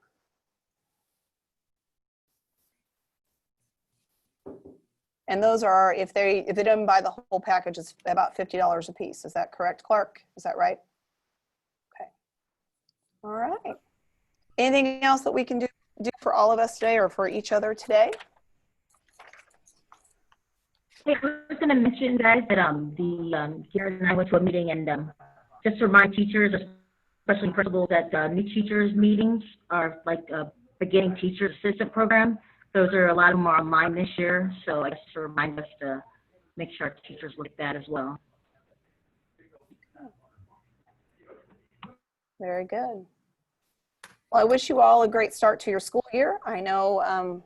And those are, if they don't buy the whole package, it's about $50 a piece. Is that correct, Clark? Is that right? Okay. All right. Anything else that we can do for all of us today or for each other today? Hey, I was going to mention, guys, that Garrett and I went to a meeting, and just to remind teachers, especially principals, that new teachers meetings are like a beginning teacher assistant program. Those are, a lot of them are online this year, so I just to remind us to make sure our teachers look at that as well. Very good. Well, I wish you all a great start to your school year. I know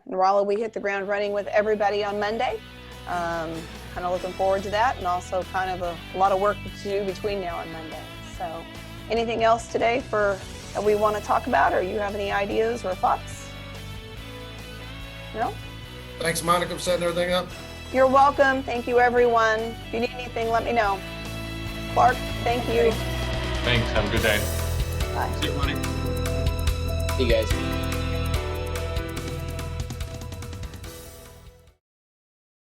in Rolla we hit the ground running with everybody on Monday. Kind of looking forward to that, and also kind of a lot of work to do between now and Monday. So anything else today that we want to talk about, or you have any ideas or thoughts? No? Thanks, Monica, for setting everything up. You're welcome. Thank you, everyone. If you need anything, let me know. Clark, thank you. Thanks. Have a good day. Bye. See you, buddy. See you guys.